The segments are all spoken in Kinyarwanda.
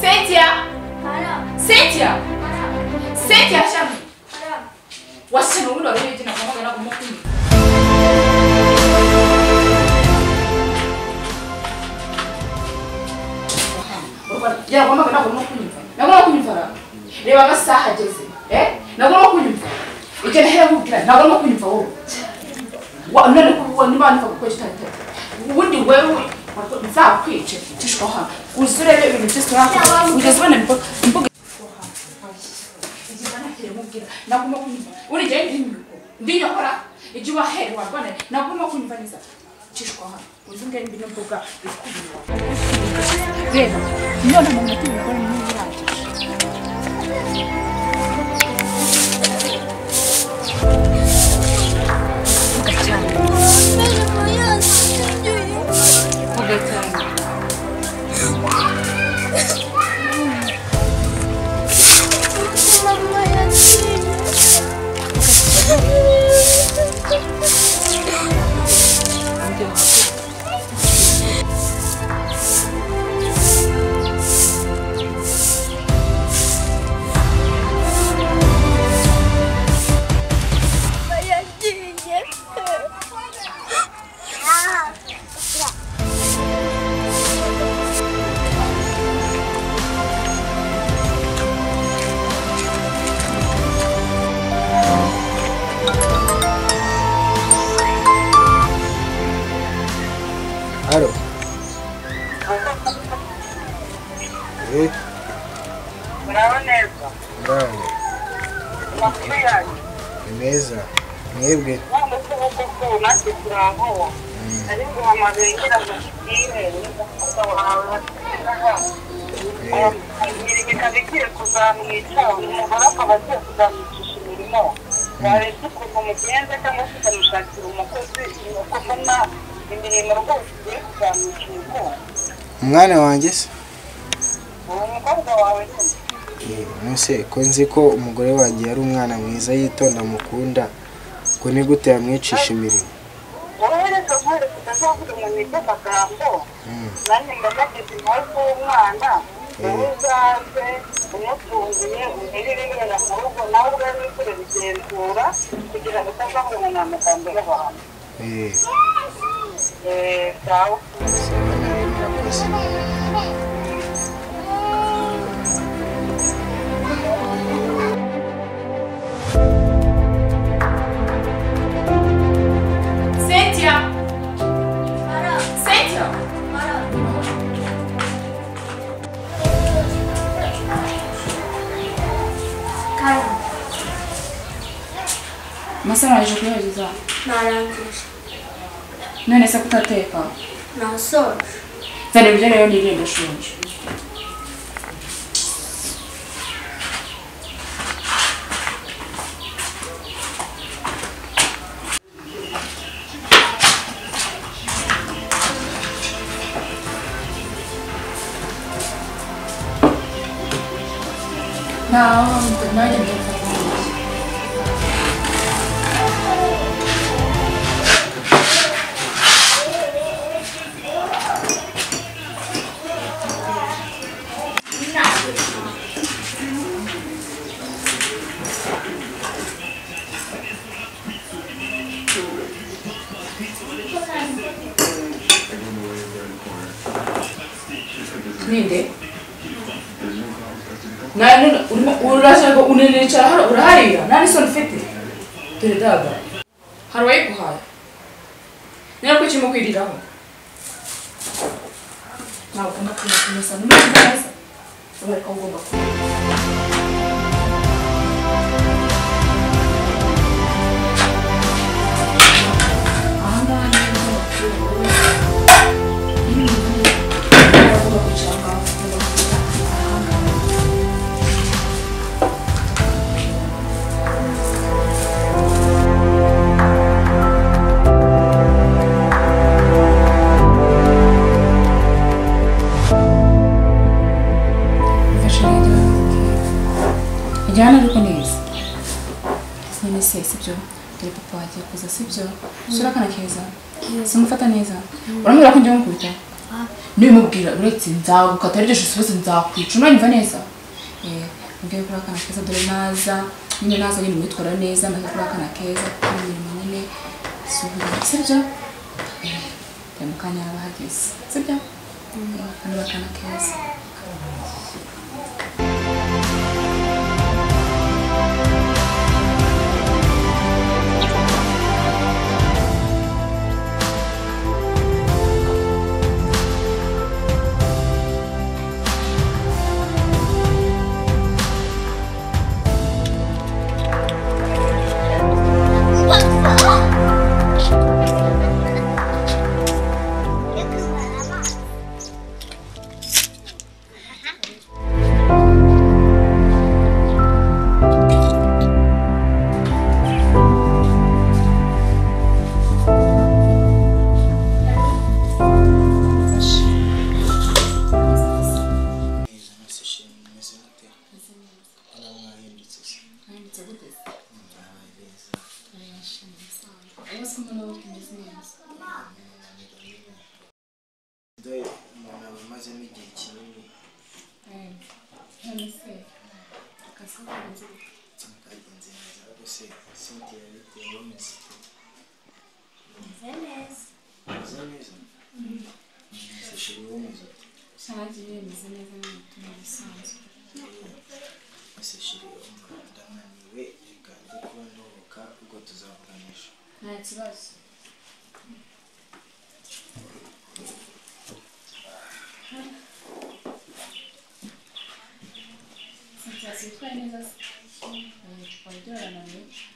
Cynthia! Cynthia! Cynthia, chama! Você não mudou, ele não vai ganhar como comigo. Já vamos ganhar como comigo. Não vamos comigo para. Leva a sarra desse, Não vamos comigo. E que é o que não vamos comigo para. Não vai fazer coisa tanto. Onde o eu sabe que te escorra. O senhor é o que está lá. O que está um pouco. Na kuma kunyumva uri je ndinyo kora ijuwa he wabone na kuma kunyumva neza chishwa ha uzunge ndino mboga ikubirwa reba none mu mutima ngora ni yiraje Claro. Bravo neza. Bravo. Makuriya. Neza. Mwebwe. None se uko nasi turaho. Ariko amabengera mukire n'umukobwa wawe. Imirimo ikabikire kuzamwica umugore akaba agiye kuzamwicisha imirimo. Waretse ukuntu mugenze cyangwa se ukamushakira umukozi ukabona imirimo rwose ugiye kuzamwica urugo. Umwana wanjye se? Umukobwa wawe Nuse ko nzi ko umugore wanjye yari umwana mwiza yitonda mukunda ko ni gute yamwicisha imirimo. wowe reka nkore kutazavuga ngo nibyo magambo nanjye ndageze impamvu w'umwana wowe uzaze umutungiye untererera mu rugo nawe urabe ukore bigenzura kugira ngo utazavuga ngo ni amagambo y'abantu. Sawa. Sawa nawe murakoze. Cynthia! Cynthia! Masaha yaje kuyohereza. Narangije. None se kutateka? Nasoje. Zana ibyo rero niriye ndashonje. Nanjye ndetse ninde? Nani urashaka unenicara hano uraharira nani so mfite dore dada harwaye kuhaya nero ko kirimo kwiriraho nawe kuma kumesa n'umwana ubare ko ugomba ku Jana ariko neza. None se sibyo? Dore papa wagiye kuza sibyo? Sura kana keza. Simufata neza. Uramubwira ko njye mukubita. Nimubwira uretse nzagukata ryo shusubose nzakwica uranyumva neza mbwiye kuri akana keza dore naza nyine naza nyine mwitwara neza mbwiye kuri akana keza nyine nyine subira sibyo mukanya abahageze sibyo kandi akana keza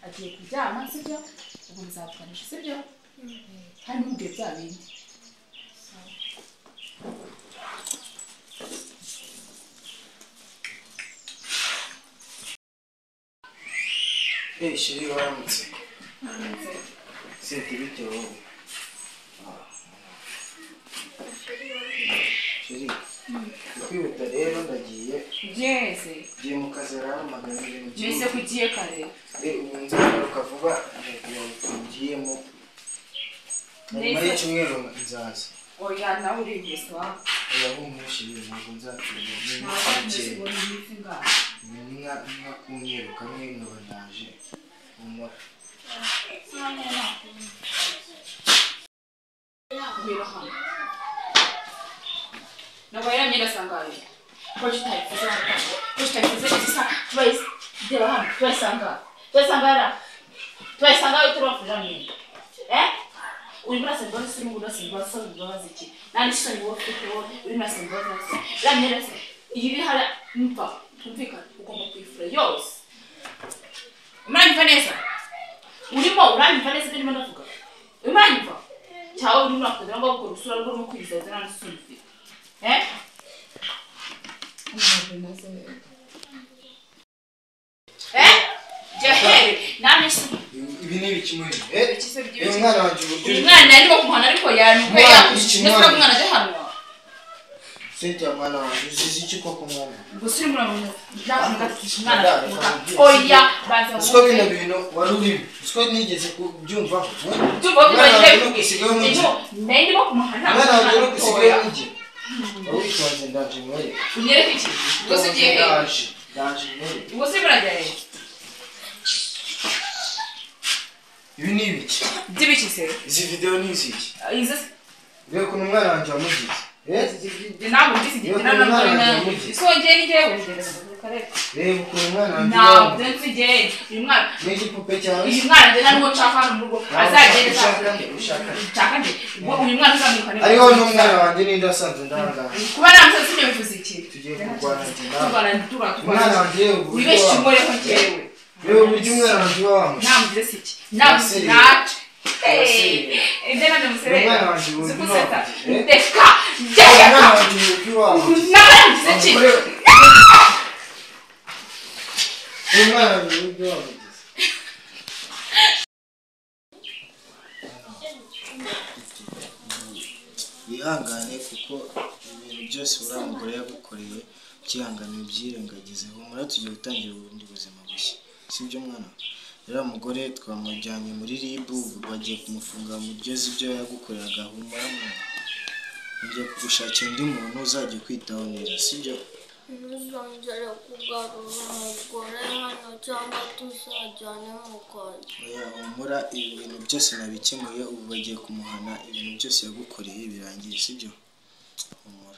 agiye kuryama sibyo ubu nzatwanisha sibyo kandi mubwiye bya bindi shiri waramutse sente bite wowe shiri kwihuta rero ndagiye ngiye mu kazi arahamagara ibintu byose kugiye kare ubu nzagaruka vuba tugiyemo nyuma y'icyumweru nzaza oya nawe uri wese wawe oya nk'umushiri ntabwo nzatinda nka kumweru kamwe nkaba naje umura kubera hano nawe yanyira sangaye Hoje está vai deu hano vai sangar eu troco já mim o braço agora se não gosta só do aqui na lista de outro o braço agora lá mira e ele hala não fica o como que freios mãe Vanessa urimo urani Vanessa que manda fuka mãe va tchau urimo akudra ngo kurusura ngo mukwiza zana sunfi Jaheri, nani ibi ni ibikimuri umwana wanje uburyo umwana arimo kumuhana ariko yanuka yakushimira umwana aje hano sente mwana wanje uzizi iki koko mwana gusiri murabona umwana oya baza usko bino bintu waruri usko nigeze kubyumva ndimo kumuhana umwana wanje uri gusigaye n'igi witonze ndaje mwere unyereke iki gose giye ndaje mwere gose murajyaye ibi ni ibiki dibiki se izi video ni iziki izi rero kuno umwana wanje wamugize ntabwo ngize ntabwo isongeye ngewe reba ukuntu umwana wanje ntabwo nzigeye uyu mwana n'igipupe cyawe uyu mwana njye ntabwo nshaka hano mu rugo azagenda ushaka nde uyu mwana uzamwirukane ariho n'umwana wanjye n'indi wasanze ndahangana kuba namusazi sinjye bivuze iki tugiye kurwana njye nawe turwana umwana wanjye wibeshye umworeho njyewe reba uburyo umwana wanjye uba wamushye namugire si iki namuzi nace ibyo nande muserera umwana wanjye uburyo uba zikuseta wamushye ndeka umwana wanjye uburyo uba wamushye namugize iki umwana wanjye uburyo uba wamugize wihangane kuko ibintu byose uriya mugore yagukoreye byihangane ubyirengagize humura tugiye gutangira ubundi buzima bushya sibyo mwana uriya mugore twamujyanye muri RIB bagiye kumufunga mu byo ibyo yagukoreraga humura mwana ngiye kugushakira undi muntu uzajya kwitaho neza sibyo ntuzongere kugarura umugore hano cyangwa tuzajyane mu kazi. oya humura ibintu byose nabikemuye ubu bagiye kumuhana ibintu byose yagukoreye birangiye sibyo humura